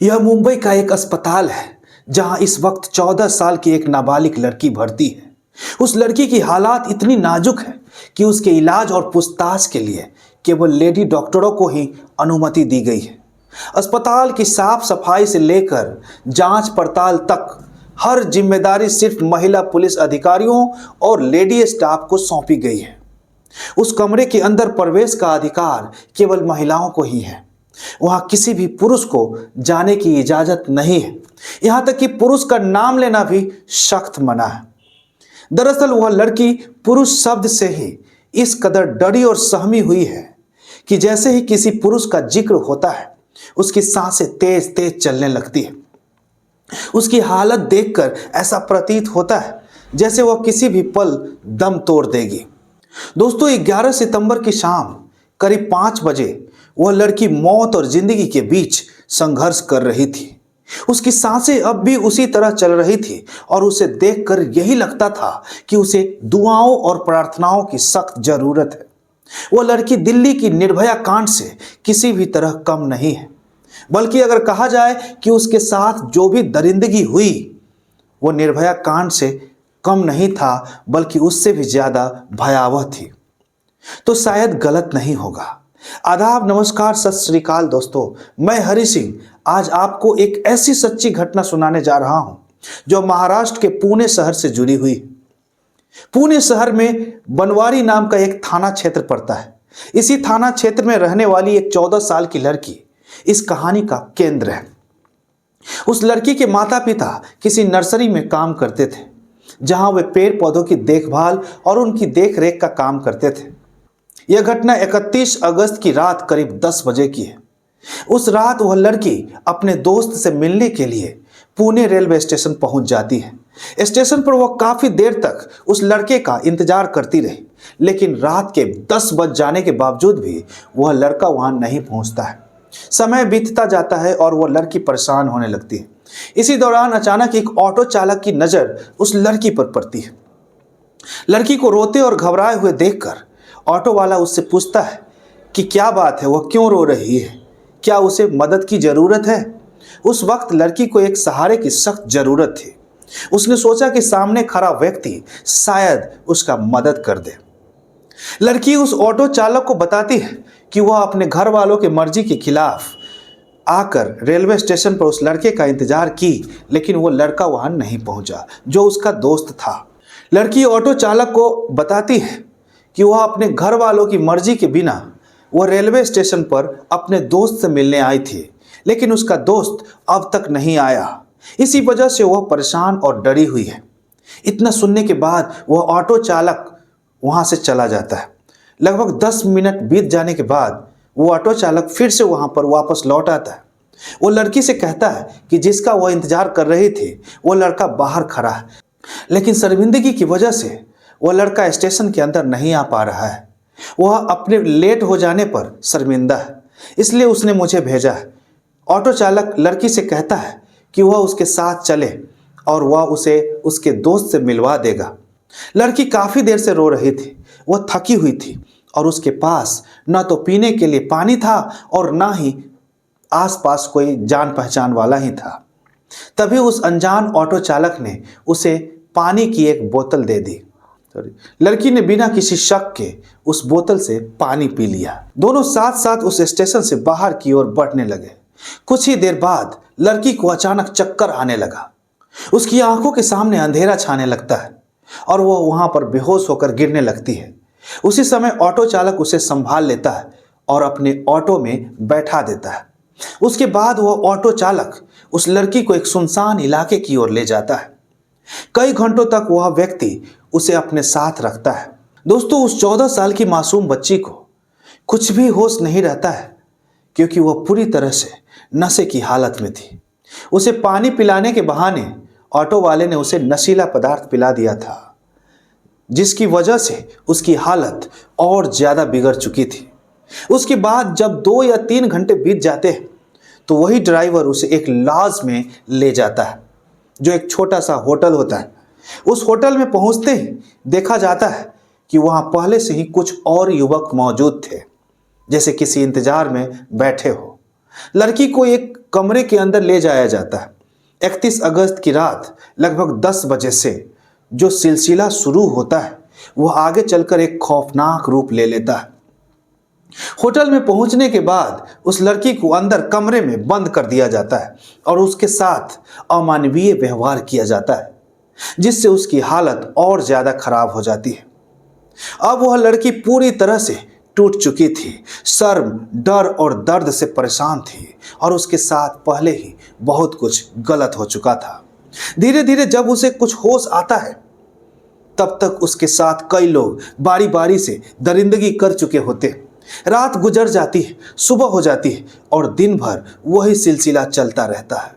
यह मुंबई का एक अस्पताल है जहां इस वक्त 14 साल की एक नाबालिग लड़की भर्ती है। उस लड़की की हालात इतनी नाजुक है कि उसके इलाज और पूछताछ के लिए केवल लेडी डॉक्टरों को ही अनुमति दी गई है। अस्पताल की साफ सफाई से लेकर जांच पड़ताल तक हर जिम्मेदारी सिर्फ महिला पुलिस अधिकारियों और लेडी स्टाफ को सौंपी गई है। उस कमरे के अंदर प्रवेश का अधिकार केवल महिलाओं को ही है। वहां किसी भी पुरुष को जाने की इजाजत नहीं है। यहां तक कि पुरुष का नाम लेना भी सख्त मना है। दरअसल वह लड़की पुरुष शब्द से ही इस कदर डरी और सहमी हुई है कि जैसे ही किसी पुरुष का जिक्र होता है उसकी सांसें तेज तेज चलने लगती है। उसकी हालत देखकर ऐसा प्रतीत होता है जैसे वह किसी भी पल दम तोड़ देगी। दोस्तों, 11 सितंबर की शाम करीब 5 बजे वह लड़की मौत और जिंदगी के बीच संघर्ष कर रही थी। उसकी सांसें अब भी उसी तरह चल रही थी और उसे देखकर यही लगता था कि उसे दुआओं और प्रार्थनाओं की सख्त जरूरत है। वह लड़की दिल्ली की निर्भया कांड से किसी भी तरह कम नहीं है, बल्कि अगर कहा जाए कि उसके साथ जो भी दरिंदगी हुई वो निर्भया कांड से कम नहीं था, बल्कि उससे भी ज्यादा भयावह थी, तो शायद गलत नहीं होगा। आदाब, नमस्कार, सत श्री अकाल दोस्तों, मैं हरि सिंह आज आपको एक ऐसी सच्ची घटना सुनाने जा रहा हूं जो महाराष्ट्र के पुणे शहर से जुड़ी हुई है। पुणे शहर में बनवारी नाम का एक थाना क्षेत्र पड़ता है। इसी थाना क्षेत्र में रहने वाली एक 14 साल की लड़की इस कहानी का केंद्र है। उस लड़की के माता पिता किसी नर्सरी में काम करते थे, जहां वे पेड़ पौधों की देखभाल और उनकी देखरेख का काम करते थे। यह घटना 31 अगस्त की रात करीब 10 बजे की है। उस रात वह लड़की अपने दोस्त से मिलने के लिए पुणे रेलवे स्टेशन पहुंच जाती है। स्टेशन पर वह काफी देर तक उस लड़के का इंतजार करती रही, लेकिन रात के 10 बज जाने के बावजूद भी वह लड़का वहां नहीं पहुंचता है। समय बीतता जाता है और वह लड़की परेशान होने लगती है। इसी दौरान अचानक एक ऑटो चालक की नजर उस लड़की पर पड़ती है। लड़की को रोते और घबराए हुए देखकर ऑटो वाला उससे पूछता है कि क्या बात है, वह क्यों रो रही है, क्या उसे मदद की जरूरत है। उस वक्त लड़की को एक सहारे की सख्त जरूरत थी। उसने सोचा कि सामने खड़ा व्यक्ति शायद उसका मदद कर दे। लड़की उस ऑटो चालक को बताती है कि वह अपने घर वालों की मर्जी के खिलाफ आकर रेलवे स्टेशन पर उस लड़के का इंतजार की, लेकिन वो लड़का वहां नहीं पहुंचा जो उसका दोस्त था। लड़की ऑटो चालक को बताती है कि वह अपने घर वालों की मर्जी के बिना वह रेलवे स्टेशन पर अपने दोस्त से मिलने आई थी, लेकिन उसका दोस्त अब तक नहीं आया। इसी वजह से वह परेशान और डरी हुई है। इतना सुनने के बाद वह ऑटो चालक वहां से चला जाता है। लगभग 10 मिनट बीत जाने के बाद वो ऑटो चालक फिर से वहां पर वापस लौट आता है। वो लड़की से कहता है कि जिसका वह इंतजार कर रही थी वो लड़का बाहर खड़ा है, लेकिन शर्मिंदगी की वजह से वह लड़का स्टेशन के अंदर नहीं आ पा रहा है। वह अपने लेट हो जाने पर शर्मिंदा है, इसलिए उसने मुझे भेजा है। ऑटो चालक लड़की से कहता है कि वह उसके साथ चले और वह उसे उसके दोस्त से मिलवा देगा। लड़की काफी देर से रो रही थी, वह थकी हुई थी और उसके पास न तो पीने के लिए पानी था और ना ही आसपास कोई जान पहचान वाला ही था। तभी उस अनजान ऑटो चालक ने उसे पानी की एक बोतल दे दी। लड़की ने बिना किसी शक के उस बोतल से पानी पी लिया। दोनों साथ साथ उस स्टेशन से बाहर की ओर बढ़ने लगे। कुछ ही देर बाद लड़की को अचानक चक्कर आने लगा। उसकी आंखों के सामने अंधेरा छाने लगता है और वह वहां पर बेहोश होकर गिरने लगती है। उसी समय ऑटो चालक उसे संभाल लेता है और अपने ऑटो में बैठा देता है। उसके बाद वह ऑटो चालक उस लड़की को एक सुनसान इलाके की ओर ले जाता है। कई घंटों तक वह व्यक्ति उसे अपने साथ रखता है। दोस्तों, उस 14 साल की मासूम बच्ची को कुछ भी होश नहीं रहता है, क्योंकि वह पूरी तरह से नशे की हालत में थी। उसे पानी पिलाने के बहाने ऑटो वाले ने उसे नशीला पदार्थ पिला दिया था, जिसकी वजह से उसकी हालत और ज्यादा बिगड़ चुकी थी। उसके बाद जब 2 या 3 घंटे बीत जाते हैं तो वही ड्राइवर उसे एक लॉज में ले जाता है, जो एक छोटा सा होटल होता है। उस होटल में पहुंचते ही देखा जाता है कि वहां पहले से ही कुछ और युवक मौजूद थे, जैसे किसी इंतजार में बैठे हो। लड़की को एक कमरे के अंदर ले जाया जाता है। 31 अगस्त की रात लगभग 10 बजे से जो सिलसिला शुरू होता है वह आगे चलकर एक खौफनाक रूप ले लेता है। होटल में पहुंचने के बाद उस लड़की को अंदर कमरे में बंद कर दिया जाता है और उसके साथ अमानवीय व्यवहार किया जाता है, जिससे उसकी हालत और ज्यादा खराब हो जाती है। अब वह लड़की पूरी तरह से टूट चुकी थी, शर्म, डर और दर्द से परेशान थी और उसके साथ पहले ही बहुत कुछ गलत हो चुका था। धीरे धीरे जब उसे कुछ होश आता है तब तक उसके साथ कई लोग बारी बारी से दरिंदगी कर चुके होते। रात गुजर जाती है, सुबह हो जाती है और दिन भर वही सिलसिला चलता रहता है।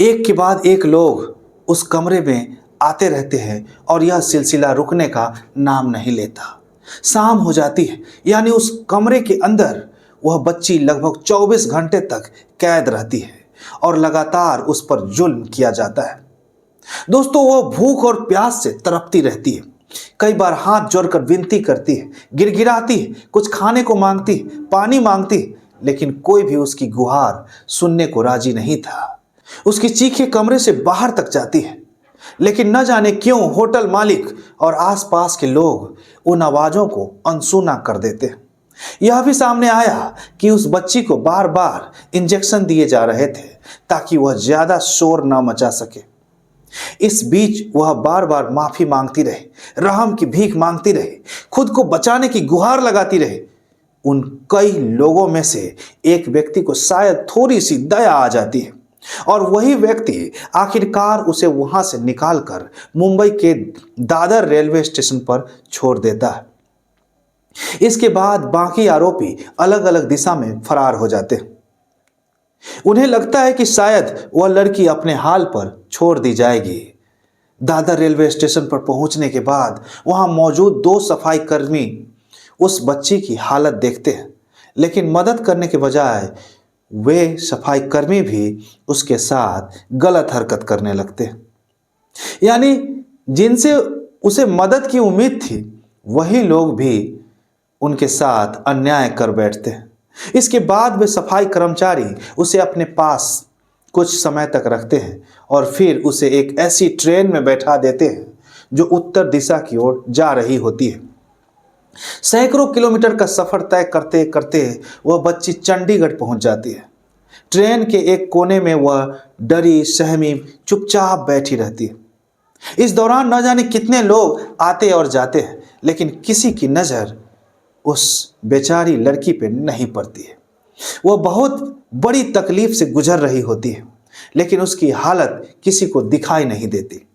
एक के बाद एक लोग उस कमरे में आते रहते हैं और यह सिलसिला रुकने का नाम नहीं लेता। शाम हो जाती है, यानी उस कमरे के अंदर वह बच्ची लगभग 24 घंटे तक कैद रहती है और लगातार उस पर जुल्म किया जाता है। दोस्तों, वह भूख और प्यास से तड़पती रहती है। कई बार हाथ जोड़कर विनती करती है, गिड़गिड़ाती है, कुछ खाने को मांगती है, पानी मांगती है, लेकिन कोई भी उसकी गुहार सुनने को राजी नहीं था। उसकी चीखें कमरे से बाहर तक जाती है, लेकिन न जाने क्यों होटल मालिक और आसपास के लोग उन आवाजों को अनसुना कर देते। यह भी सामने आया कि उस बच्ची को बार बार इंजेक्शन दिए जा रहे थे ताकि वह ज्यादा शोर न मचा सके। इस बीच वह बार बार माफी मांगती रहे, रहम की भीख मांगती रहे, खुद को बचाने की गुहार लगाती रहे। उन कई लोगों में से एक व्यक्ति को शायद थोड़ी सी दया आ जाती है और वही व्यक्ति आखिरकार उसे वहां से निकालकर मुंबई के दादर रेलवे स्टेशन पर छोड़ देता है। इसके बाद बाकी आरोपी अलग अलग दिशा में फरार हो जाते हैं। उन्हें लगता है कि शायद वह लड़की अपने हाल पर छोड़ दी जाएगी। दादर रेलवे स्टेशन पर पहुंचने के बाद वहां मौजूद 2 सफाई कर्मी उस बच्ची की हालत देखते हैं, लेकिन मदद करने के बजाय वे सफाई कर्मी भी उसके साथ गलत हरकत करने लगते हैं। यानी जिनसे उसे मदद की उम्मीद थी वही लोग भी उनके साथ अन्याय कर बैठते हैं। इसके बाद वे सफाई कर्मचारी उसे अपने पास कुछ समय तक रखते हैं और फिर उसे एक ऐसी ट्रेन में बैठा देते हैं जो उत्तर दिशा की ओर जा रही होती है। सैकड़ों किलोमीटर का सफर तय करते करते वह बच्ची चंडीगढ़ पहुंच जाती है। ट्रेन के एक कोने में वह डरी सहमी चुपचाप बैठी रहती है। इस दौरान न जाने कितने लोग आते और जाते हैं, लेकिन किसी की नजर उस बेचारी लड़की पे नहीं पड़ती है। वह बहुत बड़ी तकलीफ से गुजर रही होती है, लेकिन उसकी हालत किसी को दिखाई नहीं देती।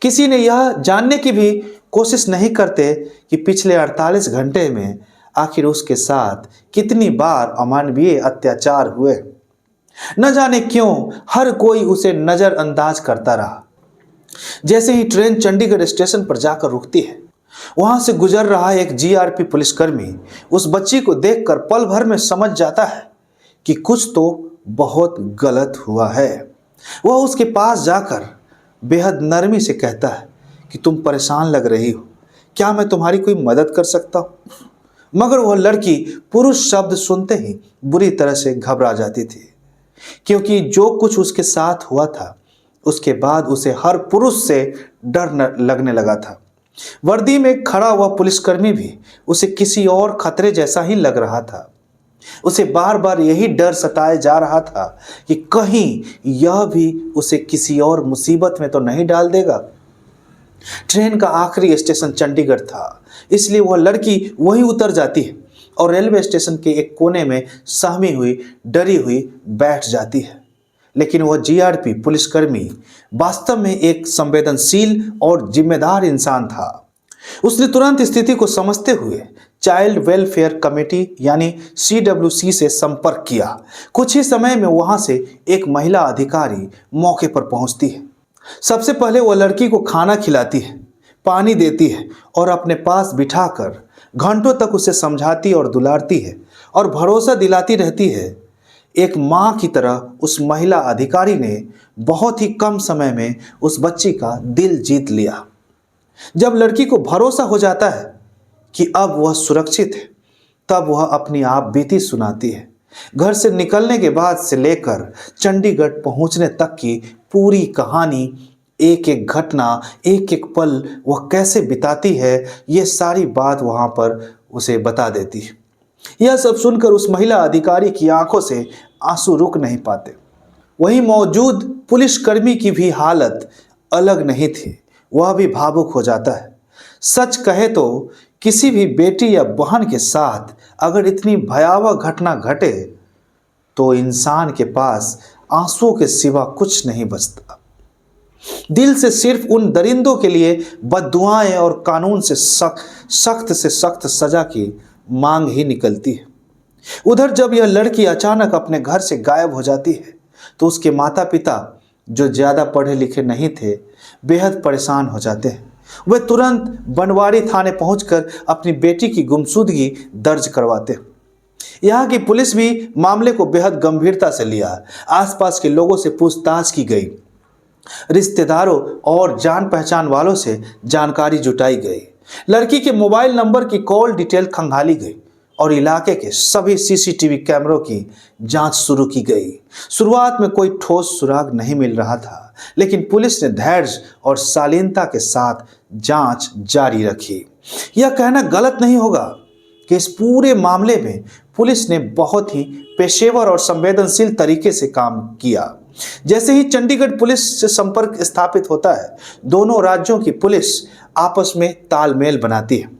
किसी ने यह जानने की भी कोशिश नहीं करते कि पिछले 48 घंटे में आखिर उसके साथ कितनी बार अमानवीय अत्याचार हुए। न जाने क्यों हर कोई उसे नजरअंदाज करता रहा। जैसे ही ट्रेन चंडीगढ़ स्टेशन पर जाकर रुकती है, वहां से गुजर रहा एक जीआरपी पुलिसकर्मी उस बच्ची को देखकर पल भर में समझ जाता है कि कुछ तो बहुत गलत हुआ है। वह उसके पास जाकर बेहद नरमी से कहता है कि तुम परेशान लग रही हो, क्या मैं तुम्हारी कोई मदद कर सकता हूं? मगर वह लड़की पुरुष शब्द सुनते ही बुरी तरह से घबरा जाती थी, क्योंकि जो कुछ उसके साथ हुआ था उसके बाद उसे हर पुरुष से डर लगने लगा था। वर्दी में खड़ा हुआ पुलिसकर्मी भी उसे किसी और खतरे जैसा ही लग रहा था। उसे बार बार यही डर सताए जा रहा था कि कहीं यह भी उसे किसी और मुसीबत में तो नहीं डाल देगा। ट्रेन का आखिरी स्टेशन चंडीगढ़ था, इसलिए वह लड़की वहीं उतर जाती है और रेलवे स्टेशन के एक कोने में सहमी हुई डरी हुई बैठ जाती है। लेकिन वह जीआरपी पुलिसकर्मी वास्तव में एक संवेदनशील और जिम्मेदार इंसान था। उसने तुरंत स्थिति को समझते हुए चाइल्ड वेलफेयर कमेटी यानी CWC से संपर्क किया। कुछ ही समय में वहां से एक महिला अधिकारी मौके पर पहुंचती है। सबसे पहले वह लड़की को खाना खिलाती है, पानी देती है और अपने पास बिठाकर घंटों तक उसे समझाती और दुलारती है और भरोसा दिलाती रहती है। एक माँ की तरह उस महिला अधिकारी ने बहुत ही कम समय में उस बच्ची का दिल जीत लिया। जब लड़की को भरोसा हो जाता है कि अब वह सुरक्षित है, तब वह अपनी आप बीती सुनाती है। घर से निकलने के बाद से लेकर चंडीगढ़ पहुंचने तक की पूरी कहानी, एक एक घटना, एक एक पल वह कैसे बिताती है, ये सारी बात वहां पर उसे बता देती है। यह सब सुनकर उस महिला अधिकारी की आंखों से आंसू रुक नहीं पाते। वहीं मौजूद पुलिसकर्मी की भी हालत अलग नहीं थी, वह भी भावुक हो जाता है। सच कहे तो किसी भी बेटी या बहन के साथ अगर इतनी भयावह घटना घटे तो इंसान के पास आंसुओं के सिवा कुछ नहीं बचता। दिल से सिर्फ उन दरिंदों के लिए बद्दुआएं और कानून से सख्त से सख्त सजा की मांग ही निकलती है। उधर जब यह लड़की अचानक अपने घर से गायब हो जाती है तो उसके माता पिता, जो ज्यादा पढ़े लिखे नहीं थे, बेहद परेशान हो जाते हैं। वे तुरंत बनवारी थाने पहुंचकर अपनी बेटी की गुमशुदगी दर्ज करवाते हैं। यहाँ की पुलिस भी मामले को बेहद गंभीरता से लिया। आसपास के लोगों से पूछताछ की गई, रिश्तेदारों और जान पहचान वालों से जानकारी जुटाई गई। लड़की के मोबाइल नंबर की कॉल डिटेल खंगाली गई और इलाके के सभी सीसीटीवी कैमरों की जांच शुरू की गई। शुरुआत में कोई ठोस सुराग नहीं मिल रहा था, लेकिन पुलिस ने धैर्य और शालीनता के साथ जांच जारी रखी। यह कहना गलत नहीं होगा कि इस पूरे मामले में पुलिस ने बहुत ही पेशेवर और संवेदनशील तरीके से काम किया। जैसे ही चंडीगढ़ पुलिस से संपर्क स्थापित होता है, दोनों राज्यों की पुलिस आपस में तालमेल बनाती है।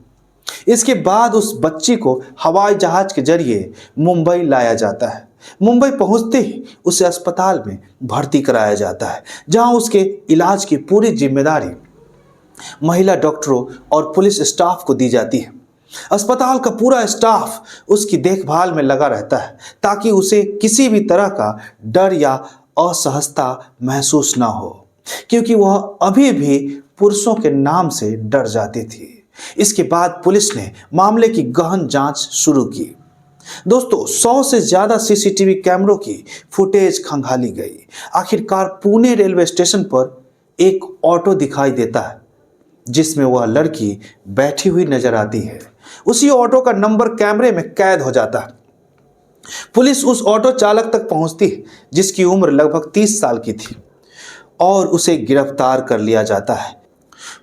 इसके बाद उस बच्ची को हवाई जहाज के जरिए मुंबई लाया जाता है। मुंबई पहुंचते ही उसे अस्पताल में भर्ती कराया जाता है, जहां उसके इलाज की पूरी जिम्मेदारी महिला डॉक्टरों और पुलिस स्टाफ को दी जाती है। अस्पताल का पूरा स्टाफ उसकी देखभाल में लगा रहता है ताकि उसे किसी भी तरह का डर या असहजता महसूस ना हो, क्योंकि वह अभी भी पुरुषों के नाम से डर जाती थी। इसके बाद पुलिस ने मामले की गहन जांच शुरू की। दोस्तों, 100 से ज्यादा सीसीटीवी कैमरों की फुटेज खंगाली गई। आखिरकार पुणे रेलवे स्टेशन पर एक ऑटो दिखाई देता है जिसमें वह लड़की बैठी हुई नजर आती है। उसी ऑटो का नंबर कैमरे में कैद हो जाता है। पुलिस उस ऑटो चालक तक पहुंचती है जिसकी उम्र लगभग 30 साल की थी और उसे गिरफ्तार कर लिया जाता है।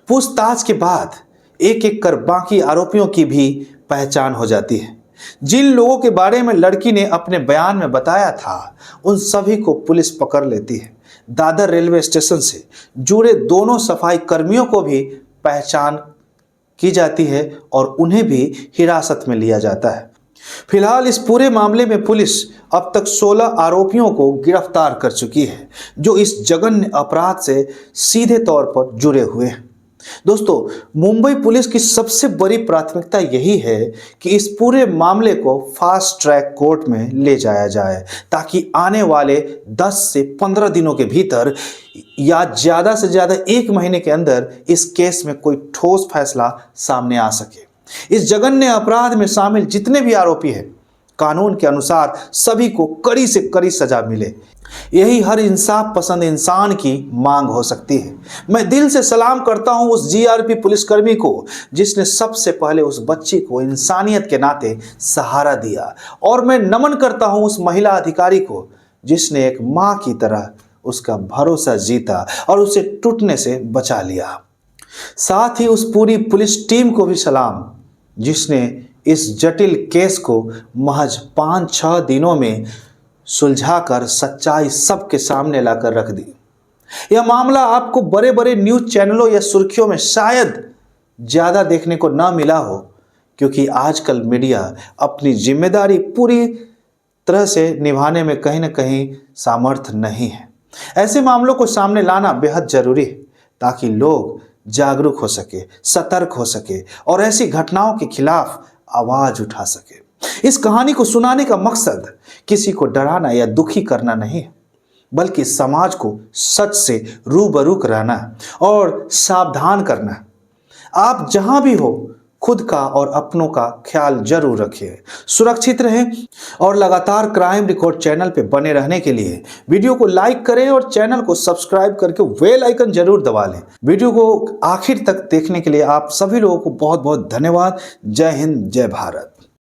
पूछताछ के बाद एक एक कर बाकी आरोपियों की भी पहचान हो जाती है। जिन लोगों के बारे में लड़की ने अपने बयान में बताया था, उन सभी को पुलिस पकड़ लेती है। दादर रेलवे स्टेशन से जुड़े दोनों सफाई कर्मियों को भी पहचान की जाती है और उन्हें भी हिरासत में लिया जाता है। फिलहाल इस पूरे मामले में पुलिस अब तक 16 आरोपियों को गिरफ्तार कर चुकी है, जो इस जघन्य अपराध से सीधे तौर पर जुड़े हुए हैं। दोस्तों, मुंबई पुलिस की सबसे बड़ी प्राथमिकता यही है कि इस पूरे मामले को फास्ट ट्रैक कोर्ट में ले जाया जाए, ताकि आने वाले 10 से 15 दिनों के भीतर या ज़्यादा से ज़्यादा 1 महीने के अंदर इस केस में कोई ठोस फैसला सामने आ सके। इस जघन्य अपराध में शामिल जितने भी आरोपी हैं, कानून के अनुसार सभी को कड़ी से कड़ी सजा मिले। यही हर इंसाफ पसंद इंसान की मांग हो सकती है। मैं दिल से सलाम करता हूं उस जीआरपी पुलिसकर्मी को जिसने सबसे पहले उस बच्ची को इंसानियत के नाते सहारा दिया, और मैं नमन करता हूं उस महिला अधिकारी को जिसने एक मां की तरह उसका भरोसा जीता और उसे टूटने से बचा लिया। साथ ही उस पूरी पुलिस टीम को भी सलाम जिसने इस जटिल केस को महज 5-6 दिनों में सुलझाकर सच्चाई सबके सामने लाकर रख दी। यह मामला आपको बड़े बड़े न्यूज चैनलों या सुर्खियों में शायद ज्यादा देखने को ना मिला हो, क्योंकि आजकल मीडिया अपनी जिम्मेदारी पूरी तरह से निभाने में कहीं ना कहीं सामर्थ्य नहीं है। ऐसे मामलों को सामने लाना बेहद जरूरी है ताकि लोग जागरूक हो सके, सतर्क हो सके और ऐसी घटनाओं के खिलाफ आवाज उठा सके। इस कहानी को सुनाने का मकसद किसी को डराना या दुखी करना नहीं है, बल्कि समाज को सच से रूबरू कराना और सावधान करना। आप जहां भी हो, खुद का और अपनों का ख्याल जरूर रखें, सुरक्षित रहें और लगातार क्राइम रिकॉर्ड चैनल पे बने रहने के लिए वीडियो को लाइक करें और चैनल को सब्सक्राइब करके बेल आइकन जरूर दबा लें। वीडियो को आखिर तक देखने के लिए आप सभी लोगों को बहुत बहुत धन्यवाद। जय हिंद, जय भारत।